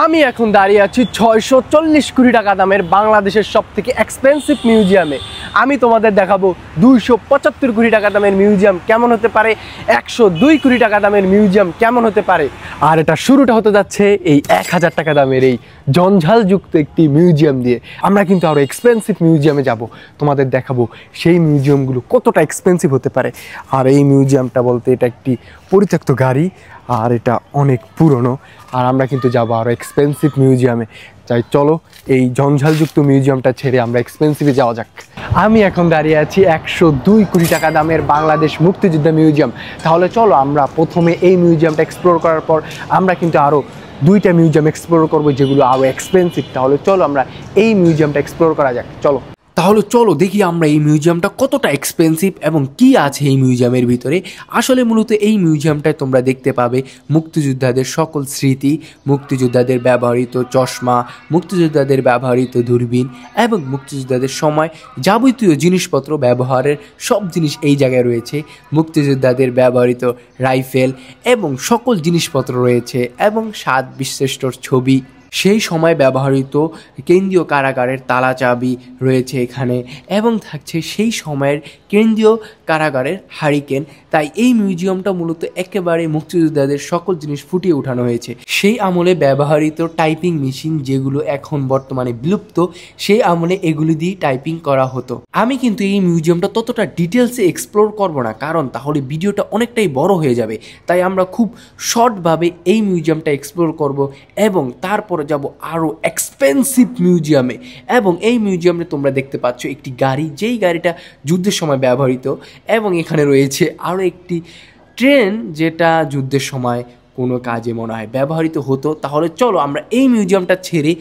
আমি এখন দাঁড়িয়ে আছি 640 কোটি টাকা দামের বাংলাদেশের সবথেকে এক্সপেন্সিভ মিউজিয়ামে। আমি তোমাদের দেখাবো 275 কোটি টাকা দামের মিউজিয়াম কেমন হতে পারে, 102 কোটি টাকা দামের মিউজিয়াম কেমন হতে পারে। আর এটা শুরুটা হতে যাচ্ছে এই 1000 টাকা দামের এই জঞ্জালযুক্ত একটি মিউজিয়াম দিয়ে। আমরা কিন্তু আরও এক্সপেন্সিভ মিউজিয়ামে যাব, তোমাদের দেখাবো সেই মিউজিয়ামগুলো কতটা এক্সপেন্সিভ হতে পারে। আর এই মিউজিয়ামটা বলতে এটা একটি পরিত্যক্ত গাড়ি, আর এটা অনেক পুরনো। আর আমরা কিন্তু যাবো আরও এক্সপেন্সিভ মিউজিয়ামে। তাই চলো এই জঞ্জালযুক্ত মিউজিয়ামটা ছেড়ে আমরা এক্সপেন্সিভে যাওয়া যাক। আমি এখন দাঁড়িয়ে আছি 102 কোটি টাকা দামের বাংলাদেশ মুক্তিযুদ্ধ মিউজিয়াম। তাহলে চলো আমরা প্রথমে এই মিউজিয়ামটা এক্সপ্লোর করার পর আমরা কিন্তু আরও 2টা মিউজিয়াম এক্সপ্লোর করবো যেগুলো আরও এক্সপেন্সিভ। তাহলে চলো আমরা এই মিউজিয়ামটা এক্সপ্লোর করা যাক। তাহলে চলো দেখি আমরা এই মিউজিয়ামটা কতটা এক্সপেন্সিভ এবং কি আছে এই মিউজিয়ামের ভিতরে। আসলে মূলত এই মিউজিয়ামটায় তোমরা দেখতে পাবে মুক্তিযোদ্ধাদের সকল স্মৃতি, মুক্তিযোদ্ধাদের ব্যবহৃত চশমা, মুক্তিযোদ্ধাদের ব্যবহৃত দূরবীন এবং মুক্তিযোদ্ধাদের সময় যাবতীয় জিনিসপত্র ব্যবহারের সব জিনিস এই জায়গায় রয়েছে। মুক্তিযোদ্ধাদের ব্যবহৃত রাইফেল এবং সকল জিনিসপত্র রয়েছে এবং 7 বীরশ্রেষ্ঠর ছবি, সেই সময় ব্যবহৃত কেন্দ্রীয় কারাগারের তালা চাবি রয়েছে এখানে এবং থাকছে সেই সময়ের কেন্দ্রীয় কারাগারের হারিকেন। তাই এই মিউজিয়ামটা মূলত একেবারে মুক্তিযোদ্ধাদের সকল জিনিস ফুটিয়ে ওঠানো হয়েছে। সেই আমলে ব্যবহৃত টাইপিং মেশিন যেগুলো এখন বর্তমানে বিলুপ্ত, সেই আমলে এগুলি দিয়ে টাইপিং করা হতো। আমি কিন্তু এই মিউজিয়ামটা ততটা ডিটেলসে এক্সপ্লোর করব না, কারণ তাহলে ভিডিওটা অনেকটাই বড় হয়ে যাবে। তাই আমরা খুব শর্টভাবে এই মিউজিয়ামটা এক্সপ্লোর করব এবং তারপরে যাব আরও এক্সপেন্সিভ মিউজিয়ামে। এবং এই মিউজিয়ামে তোমরা দেখতে পাচ্ছ একটি গাড়ি, যেই গাড়িটা যুদ্ধের সময় ব্যবহৃত, এবং এখানে রয়েছে আরও একটি ট্রেন যেটা যুদ্ধের সময় কোনো কাজে মনে হয় ব্যবহৃত হতো। তাহলে চলো আমরা এই মিউজিয়ামটা ছেড়ে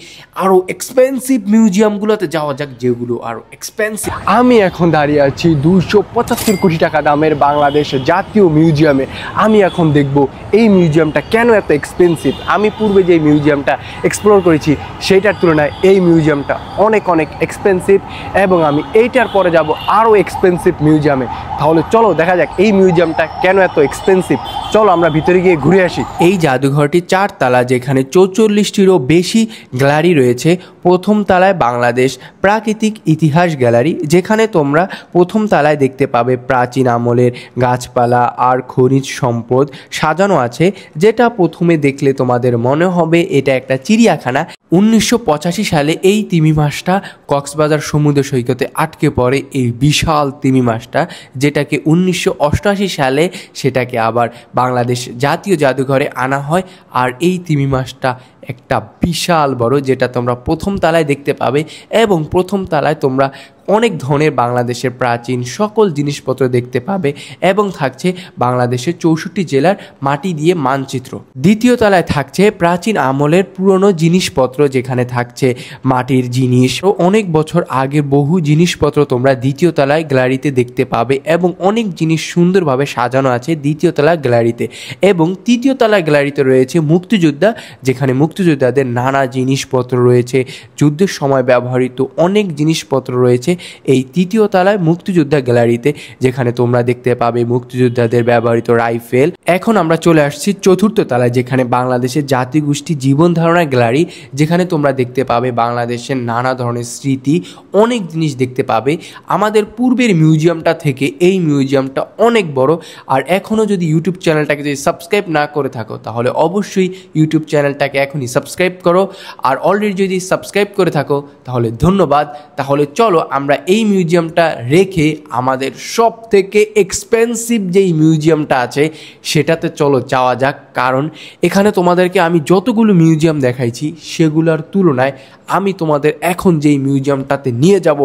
আরও এক্সপেন্সিভ মিউজিয়ামগুলোতে যাওয়া যাক যেগুলো আরও এক্সপেন্সিভ। আমি এখন দাঁড়িয়ে আছি 275 কোটি টাকা দামের বাংলাদেশের জাতীয় মিউজিয়ামে। আমি এখন দেখব এই মিউজিয়ামটা কেন এত এক্সপেন্সিভ। আমি পূর্বে যে মিউজিয়ামটা এক্সপ্লোর করেছি সেইটার তুলনায় এই মিউজিয়ামটা অনেক এক্সপেন্সিভ, এবং আমি এইটার পরে যাব আরও এক্সপেন্সিভ মিউজিয়ামে। তাহলে চলো দেখা যাক এই মিউজিয়ামটা কেন এত এক্সপেন্সিভ। চলো আমরা ভিতরে গিয়ে ঘুরে আসি। এই জাদুঘরটি 4 তলা, যেখানে 44টিরও বেশি গ্যালারি রয়েছে। প্রথম তলায় বাংলাদেশ প্রাকৃতিক ইতিহাস গ্যালারি, যেখানে তোমরা প্রথম তলায় দেখতে পাবে প্রাচীন আমলের গাছপালা আর খনিজ সম্পদ সাজানো আছে, যেটা প্রথমে দেখলে তোমাদের মনে হবে এটা একটা চিড়িয়াখানা। 1985 সালে এই তিমি মাছটা কক্সবাজার সমুদ্র সৈকতে আটকে পড়ে, এই বিশাল তিমি মাছটা, যেটাকে 1988 সালে সেটাকে আবার বাংলাদেশ জাতীয় জাদুঘরে আনা হয়। আর এই তিমি মাছটা একটা বিশাল বড়, যেটা তোমরা প্রথম তলায় দেখতে পাবে। এবং প্রথম তলায় তোমরা অনেক ধরনের বাংলাদেশের প্রাচীন সকল জিনিসপত্র দেখতে পাবে এবং থাকছে বাংলাদেশের 64 জেলার মাটি দিয়ে মানচিত্র। দ্বিতীয় তলায় থাকছে প্রাচীন আমলের পুরনো জিনিসপত্র, যেখানে থাকছে মাটির জিনিস ও অনেক বছর আগের বহু জিনিসপত্র তোমরা দ্বিতীয় তলায় গ্যালারিতে দেখতে পাবে। এবং অনেক জিনিস সুন্দরভাবে সাজানো আছে দ্বিতীয় তলায় গ্যালারিতে। এবং তৃতীয় তলায় গ্যালারিতে রয়েছে মুক্তিযোদ্ধা, যেখানে মুক্তিযোদ্ধাদের নানা জিনিসপত্র রয়েছে, যুদ্ধের সময় ব্যবহৃত অনেক জিনিসপত্র রয়েছে এই তৃতীয় তলায় মুক্তিযোদ্ধা গ্যালারিতে, যেখানে তোমরা দেখতে পাবে মুক্তিযোদ্ধাদের ব্যবহৃত রাইফেল। এখন আমরা চলে আসছি চতুর্থ তলায়, যেখানে বাংলাদেশের জাতিগোষ্ঠী জীবন ধারণা গ্যালারি, যেখানে তোমরা দেখতে পাবে বাংলাদেশের নানা ধরনের স্মৃতি, অনেক জিনিস দেখতে পাবে। আমাদের পূর্বের মিউজিয়ামটা থেকে এই মিউজিয়ামটা অনেক বড়। আর এখনও যদি ইউটিউব চ্যানেলটাকে যদি সাবস্ক্রাইব না করে থাকো, তাহলে অবশ্যই ইউটিউব চ্যানেলটাকে এখনই সাবস্ক্রাইব করো। আর অলরেডি যদি সাবস্ক্রাইব করে থাকো তাহলে ধন্যবাদ। তাহলে চলো আমরা এই মিউজিয়ামটা রেখে আমাদের সব থেকে এক্সপেন্সিভ যেই মিউজিয়ামটা আছে সেটাতে চলো যাওয়া যাক। কারণ এখানে তোমাদেরকে আমি যতগুলো মিউজিয়াম দেখাইছি সেগুলোর তুলনায় আমি তোমাদের এখন যেই মিউজিয়ামটাতে নিয়ে যাব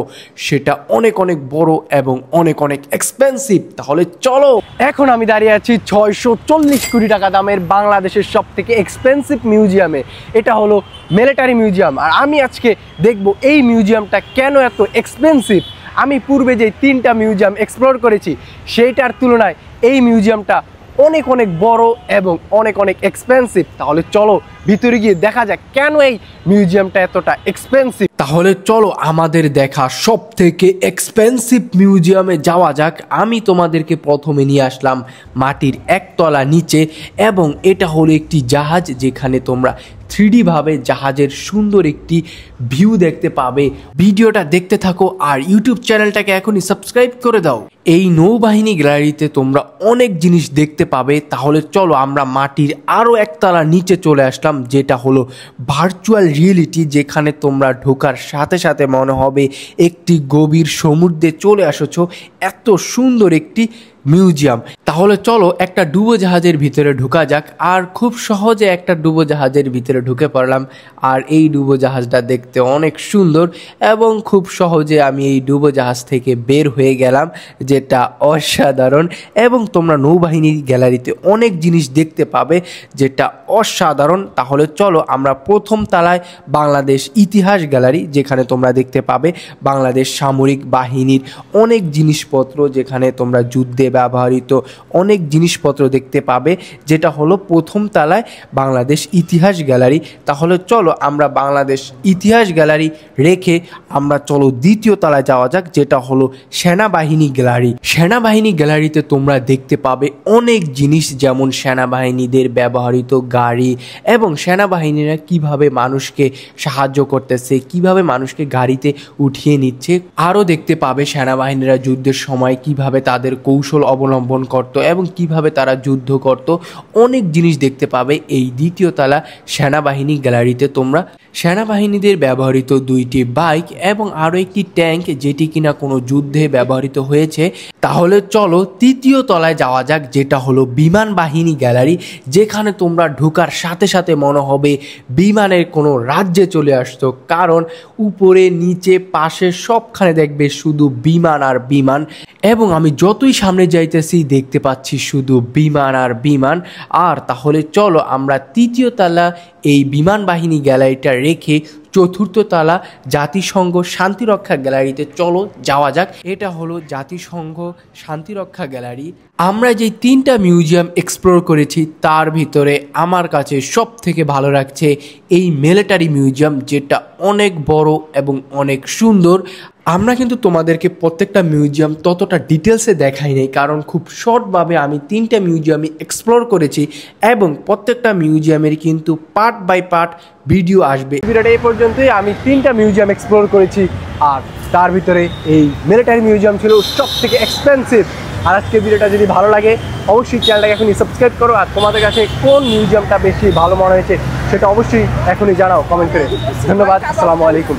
সেটা অনেক বড় এবং অনেক এক্সপেন্সিভ। তাহলে চলো। এখন আমি দাঁড়িয়ে আছি 640 কোটি টাকা দামের বাংলাদেশের সব থেকে এক্সপেন্সিভ মিউজিয়ামে। এটা হলো মিলিটারি মিউজিয়াম। আর আমি আজকে দেখব এই মিউজিয়ামটা কেন এত এক্সপেন্সিভ। আমি পূর্বে যে 3টা মিউজিয়াম এক্সপ্লোর করেছি সেইটার তুলনায় এই মিউজিয়ামটা অনেক বড় এবং অনেক এক্সপেন্সিভ। তাহলে চলো ভিতরে গিয়ে দেখা যাক কেন এই মিউজিয়ামটা এতটা এক্সপেন্সিভ। তাহলে চলো আমাদের দেখা সব থেকে এক্সপেন্সিভ মিউজিয়ামে যাওয়া যাক। আমি তোমাদেরকে প্রথমে নিয়ে আসলাম মাটির একতলা নিচে, এবং এটা হলো একটি জাহাজ যেখানে তোমরা 3D ভাবে জাহাজের সুন্দর একটি ভিউ দেখতে পাবে। ভিডিওটা দেখতে থাকো আর ইউটিউব চ্যানেলটাকে এখনই সাবস্ক্রাইব করে দাও। এই নৌবাহিনী গ্যালারিতে তোমরা অনেক জিনিস দেখতে পাবে। তাহলে চলো আমরা মাটির আরও একতলা নিচে চলে আসলাম, যেটা হলো ভার্চুয়াল রিয়েলিটি, যেখানে তোমরা ঢোকার সাথে সাথে মনে হবে একটি গভীর সমুদ্রে চলে এসেছো। এত সুন্দর একটি মিউজিয়াম। তাহলে চলো একটা ডুবোজাহাজের ভিতরে ঢোকা যাক। আর খুব সহজে একটা ডুবোজাহাজের ভিতরে ঢুকে পড়লাম। আর এই ডুবোজাহাজটা দেখতে অনেক সুন্দর, এবং খুব সহজে আমি এই ডুবোজাহাজ থেকে বের হয়ে গেলাম, যেটা অসাধারণ। এবং তোমরা নৌবাহিনী গ্যালারিতে অনেক জিনিস দেখতে পাবে যেটা অসাধারণ। তাহলে চলো আমরা প্রথম তলায় বাংলাদেশ ইতিহাস গ্যালারি, যেখানে তোমরা দেখতে পাবে বাংলাদেশ সামরিক বাহিনীর অনেক জিনিসপত্র, যেখানে তোমরা যুদ্ধে ব্যবহৃত অনেক জিনিসপত্র দেখতে পাবে, যেটা হলো প্রথম তলায় বাংলাদেশ ইতিহাস গ্যালারি। তাহলে চলো আমরা বাংলাদেশ ইতিহাস গ্যালারি রেখে আমরা চলো দ্বিতীয় তলায় যাওয়া যাক, যেটা হলো সেনাবাহিনী গ্যালারি। সেনাবাহিনী গ্যালারিতে তোমরা দেখতে পাবে অনেক জিনিস, যেমন সেনাবাহিনীদের ব্যবহৃত গাড়ি, এবং সেনাবাহিনীরা কিভাবে মানুষকে সাহায্য করতেছে, কিভাবে মানুষকে গাড়িতে উঠিয়ে নিচ্ছে। আরও দেখতে পাবে সেনাবাহিনীরা যুদ্ধের সময় কিভাবে তাদের কৌশল অবলম্বন করত এবং কিভাবে তারা যুদ্ধ করত। অনেক জিনিস দেখতে পাবে এই দ্বিতীয় তলা সেনাবাহিনী গ্যালারিতে তোমরা। সেনাবাহিনীদের ব্যবহৃত 2টি বাইক এবং আরও একটি ট্যাঙ্ক, যেটি কিনা কোনো যুদ্ধে ব্যবহৃত হয়েছে। তাহলে চলো তৃতীয় তলায় যাওয়া যাক, যেটা হলো বিমান বাহিনী গ্যালারি, যেখানে তোমরা ঢোকার সাথে সাথে মনে হবে বিমানের কোনো রাজ্যে চলে আসতো, কারণ উপরে নিচে পাশে সবখানে দেখবে শুধু বিমান আর বিমান। এবং আমি যতই সামনে যাইতেছি দেখতে পাচ্ছি শুধু বিমান আর বিমান। আর তাহলে চলো আমরা তৃতীয় তলা এই বিমান বাহিনী গ্যালারিটা রেখে চতুর্থ তলা জাতিসংঘ শান্তিরক্ষা গ্যালারিতে চলো যাওয়া যাক। এটা হলো জাতিসংঘ শান্তিরক্ষা গ্যালারি। আমরা যে 3টা মিউজিয়াম এক্সপ্লোর করেছি তার ভিতরে আমার কাছে সব থেকে ভালো লাগছে এই মিলিটারি মিউজিয়াম, যেটা অনেক বড় এবং অনেক সুন্দর। আমরা কিন্তু তোমাদেরকে প্রত্যেকটা মিউজিয়াম ততটা ডিটেলসে দেখাই নাই, কারণ খুব শর্টভাবে আমি 3টা মিউজিয়ামই এক্সপ্লোর করেছি, এবং প্রত্যেকটা মিউজিয়ামের কিন্তু পার্ট বাই পার্ট ভিডিও আসবে। ভিডিওটা এই পর্যন্তই। আমি 3টা মিউজিয়াম এক্সপ্লোর করেছি, আর তার ভিতরে এই মিলিটারি মিউজিয়াম ছিল সব থেকে এক্সপেন্সিভ। আর আজকের ভিডিওটা যদি ভালো লাগে অবশ্যই চ্যানেলটাকে এখনই সাবস্ক্রাইব করো। আর তোমাদের কাছে কোন মিউজিয়ামটা বেশি ভালো মনে হয়েছে সেটা অবশ্যই এখনই জানাও কমেন্ট করে। ধন্যবাদ। আসসালামু আলাইকুম।